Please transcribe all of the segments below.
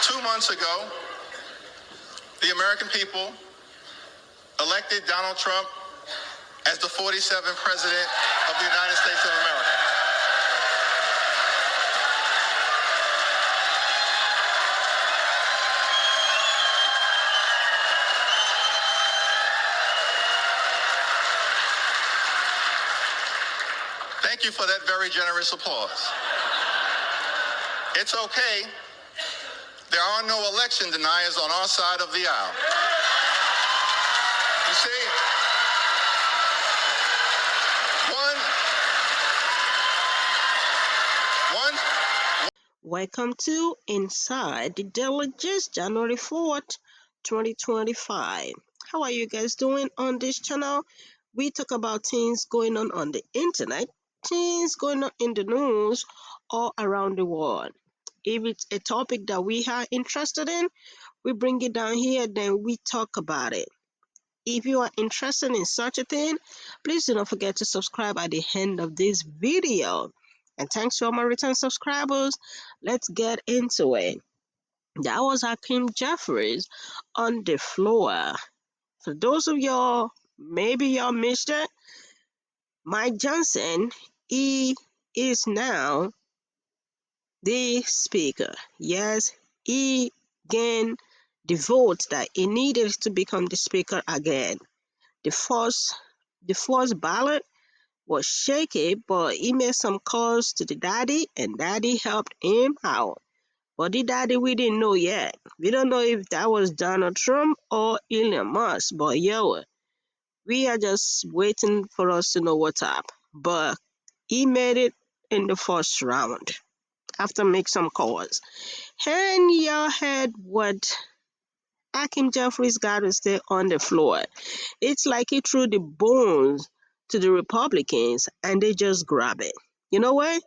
2 months ago, the American people elected Donald Trump as the 47th President of the United States of America. Thank you for that very generous applause. It's okay. There are no election deniers on our side of the aisle. You see, Welcome to Inside the Daily Gist, January 4th, 2025. How are you guys doing on this channel? We talk about things going on the internet, things going on in the news all around the world. If it's a topic that we are interested in, we bring it down here, then we talk about it. If you are interested in such a thing, please do not forget to subscribe at the end of this video. And thanks to all my return subscribers. Let's get into it. That was Hakeem Jeffries on the floor. For those of y'all, maybe y'all missed it, Mike Johnson, he is now the speaker. Yes, he gained the vote that he needed to become the speaker again. The first ballot was shaky, but he made some calls to the daddy, and daddy helped him out. But the daddy we didn't know yet. We don't know if that was Donald Trump or Elon Musk, but yo, we are just waiting for us to know what's up. But he made it in the first round after make some calls. And y'all heard what Hakeem Jeffries got to stay on the floor. It's like he threw the bones to the Republicans and they just grab it. You know what?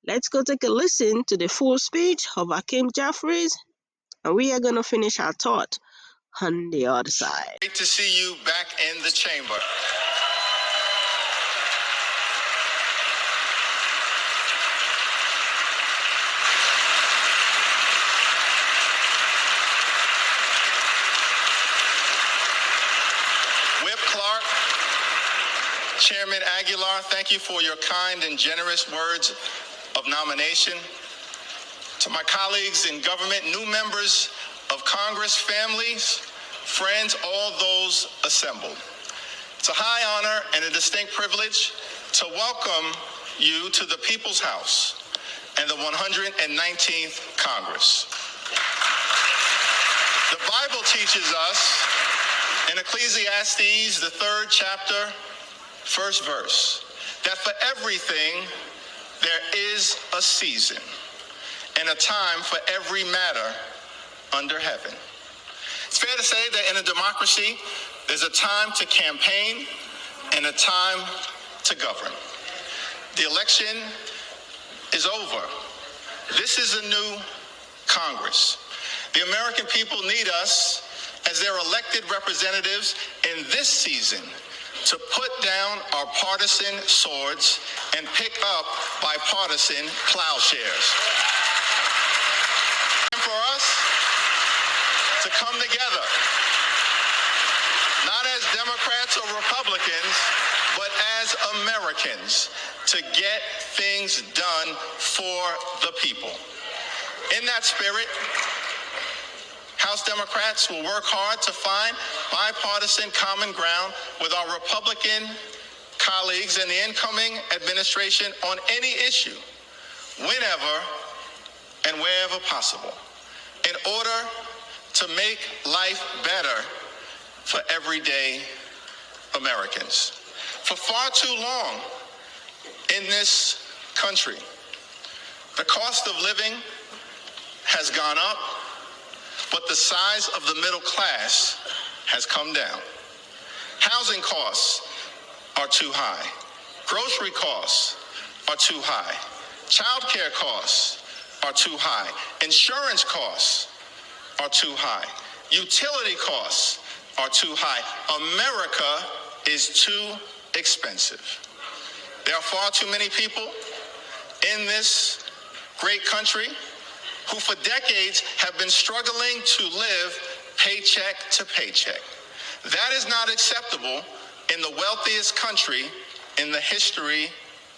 Let's go take a listen to the full speech of Hakeem Jeffries, and we are going to finish our thought on the other side. Great to see you back in the chamber. Clark, Chairman Aguilar, thank you for your kind and generous words of nomination. To my colleagues in government, new members of Congress, families, friends, all those assembled. It's a high honor and a distinct privilege to welcome you to the People's House and the 119th Congress. The Bible teaches us in Ecclesiastes, the 3rd chapter, 1st verse, that for everything there is a season and a time for every matter under heaven. It's fair to say that in a democracy, there's a time to campaign and a time to govern. The election is over. This is a new Congress. The American people need us as their elected representatives in this season to put down our partisan swords and pick up bipartisan plowshares. Time for us to come together, not as Democrats or Republicans, but as Americans, to get things done for the people. In that spirit, House Democrats will work hard to find bipartisan common ground with our Republican colleagues and the incoming administration on any issue, whenever and wherever possible, in order to make life better for everyday Americans. For far too long in this country, the cost of living has gone up, but the size of the middle class has come down. Housing costs are too high. Grocery costs are too high. Child care costs are too high. Insurance costs are too high. Utility costs are too high. America is too expensive. There are far too many people in this great country who for decades have been struggling to live paycheck to paycheck. That is not acceptable in the wealthiest country in the history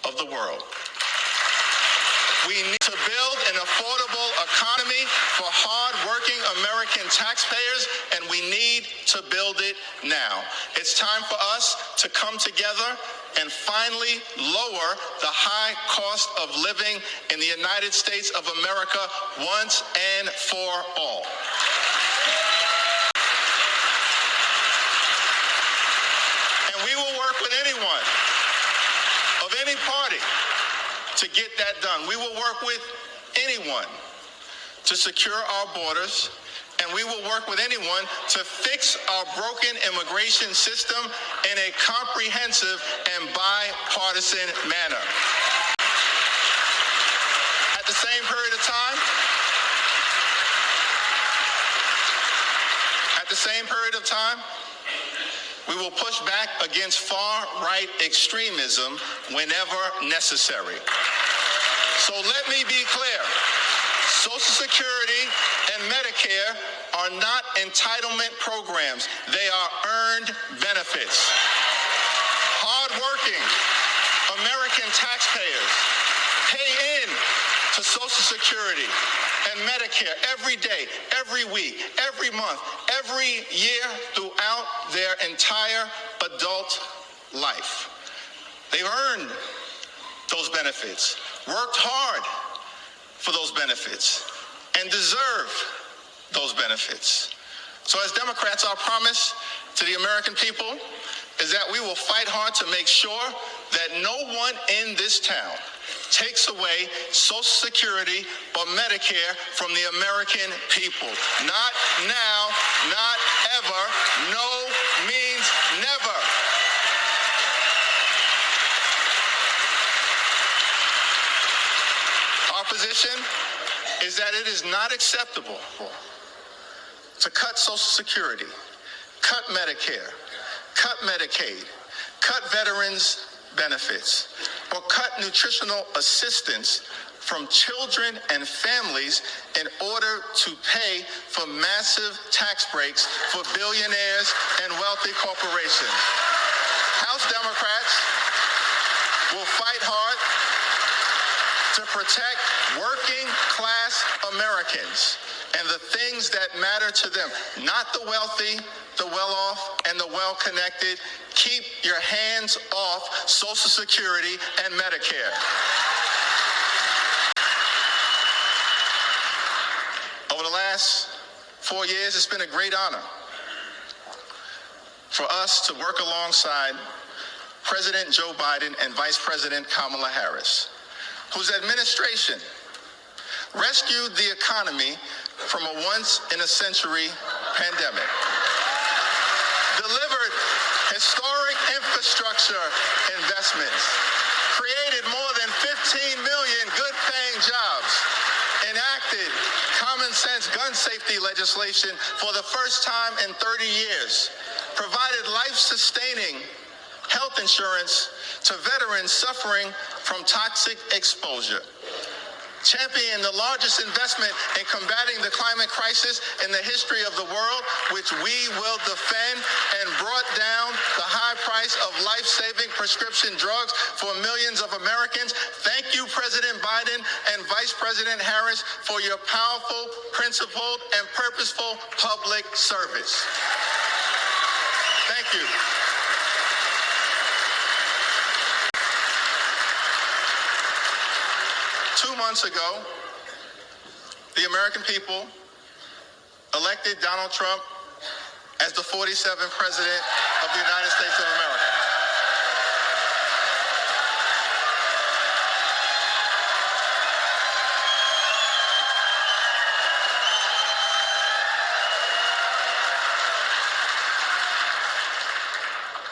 of the world. We need to build an affordable economy for hard-working American taxpayers, and we need to build it now. It's time for us to come together and finally lower the high cost of living in the United States of America once and for all. And we will work with anyone of any party to get that done. We will work with anyone to secure our borders, and we will work with anyone to fix our broken immigration system in a comprehensive and bipartisan manner. At the same period of time, we will push back against far-right extremism whenever necessary. So let me be clear. Social Security and Medicare are not entitlement programs. They are earned benefits. Hard-working American taxpayers pay in to Social Security and Medicare every day, every week, every month, every year throughout their entire adult life. They've earned those benefits, worked hard for those benefits, and deserve those benefits. So as Democrats, our promise to the American people is that we will fight hard to make sure that no one in this town takes away Social Security or Medicare from the American people. Not now, not ever, no means never. Our position is that it is not acceptable to cut Social Security, cut Medicare, cut Medicaid, cut veterans' benefits, or cut nutritional assistance from children and families in order to pay for massive tax breaks for billionaires and wealthy corporations. House Democrats will fight hard to protect working class Americans and the things that matter to them, not the wealthy, the well-off, and the well-connected. Keep your hands off Social Security and Medicare. Over the last 4 years, it's been a great honor for us to work alongside President Joe Biden and Vice President Kamala Harris, whose administration rescued the economy from a once-in-a-century pandemic, delivered historic infrastructure investments, created more than 15 million good-paying jobs, enacted common-sense gun safety legislation for the first time in 30 years, provided life-sustaining health insurance to veterans suffering from toxic exposure, championed the largest investment in combating the climate crisis in the history of the world, which we will defend, and brought down the high price of life-saving prescription drugs for millions of Americans. Thank you, President Biden and Vice President Harris, for your powerful, principled, and purposeful public service. Thank you. 2 months ago, the American people elected Donald Trump as the 47th President of the United States of America.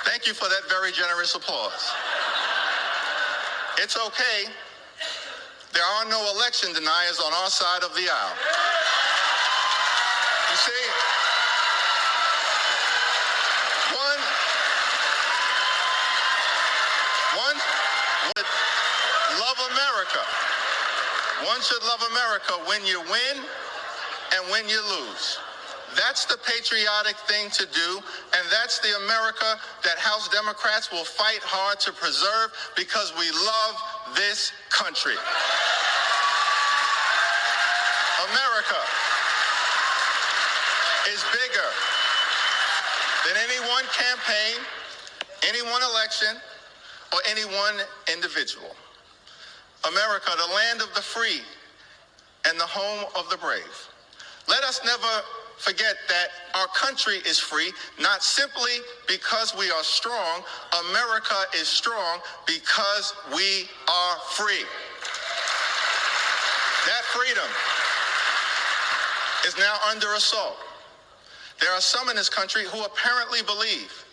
Thank you for that very generous applause. It's okay. There are no election deniers on our side of the aisle. You see, one would love America, One should love America when you win and when you lose. That's the patriotic thing to do, and that's the America that House Democrats will fight hard to preserve because we love this country. America is bigger than any one campaign, any one election, or any one individual. America, the land of the free and the home of the brave. Let us never forget that our country is free, not simply because we are strong. America is strong because we are free. That freedom is now under assault. There are some in this country who apparently believe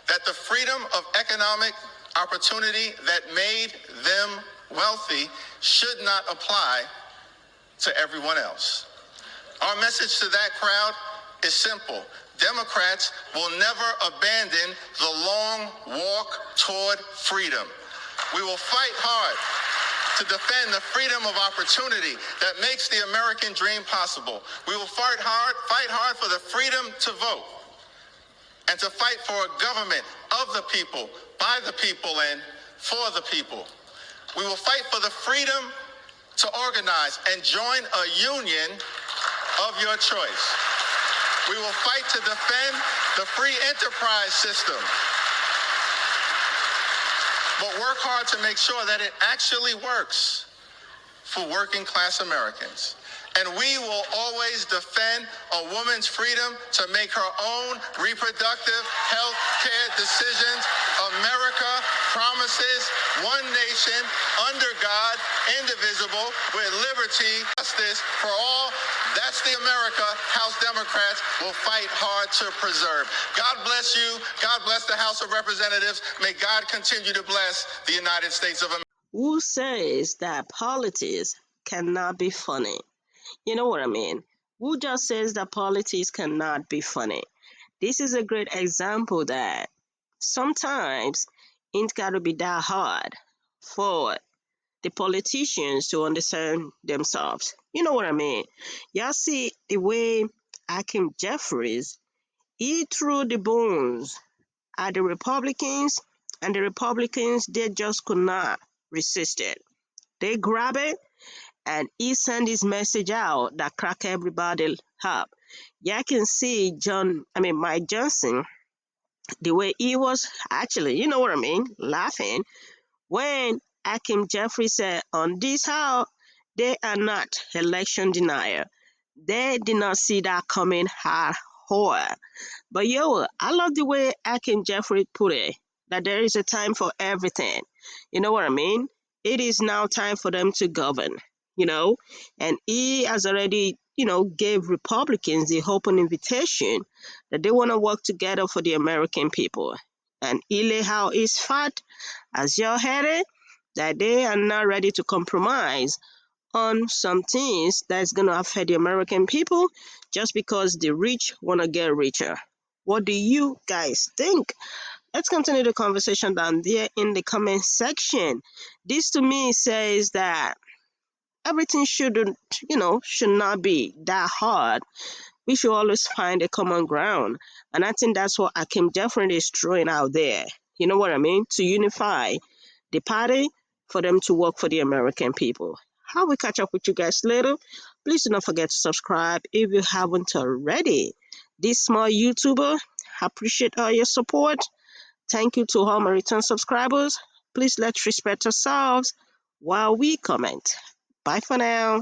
that the freedom of economic opportunity that made them wealthy should not apply to everyone else. Our message to that crowd is simple. Democrats will never abandon the long walk toward freedom. We will fight hard to defend the freedom of opportunity that makes the American dream possible. We will fight hard for the freedom to vote and to fight for a government of the people, by the people, and for the people. We will fight for the freedom to organize and join a union of your choice. We will fight to defend the free enterprise system, but work hard to make sure that it actually works for working class Americans. And we will always defend a woman's freedom to make her own reproductive health care decisions. America promises one nation, under God, indivisible, with liberty, justice for all. That's the America House Democrats will fight hard to preserve. God bless you. God bless the House of Representatives. May God continue to bless the United States of America. Who says that politics cannot be funny? You know what I mean? Who just says that politics cannot be funny? This is a great example that sometimes it's got to be that hard for the politicians to understand themselves. You know what I mean? Y'all see the way Hakeem Jeffries, he threw the bones at the Republicans, and the Republicans, they just could not resist it. They grab it and he sent his message out that crack everybody up. Yeah, I can see Mike Johnson, the way he was actually, you know what I mean, laughing when Hakeem Jeffrey said on this how they are not election denier. They did not see that coming at all. But yo, I love the way Hakeem Jeffrey put it, that there is a time for everything. You know what I mean? It is now time for them to govern, you know? And he has already, gave Republicans the open invitation that they want to work together for the American people. And he lay out his fat as you're headed that they are not ready to compromise on some things that's going to affect the American people just because the rich want to get richer. What do you guys think? Let's continue the conversation down there in the comment section. This to me says that everything should not be that hard. We should always find a common ground. And I think that's what Hakeem Jeffries is throwing out there. You know what I mean? To unify the party for them to work for the American people. I will catch up with you guys later. Please do not forget to subscribe if you haven't already. This small YouTuber, appreciate all your support. Thank you to all my return subscribers. Please let's respect ourselves while we comment. Bye for now.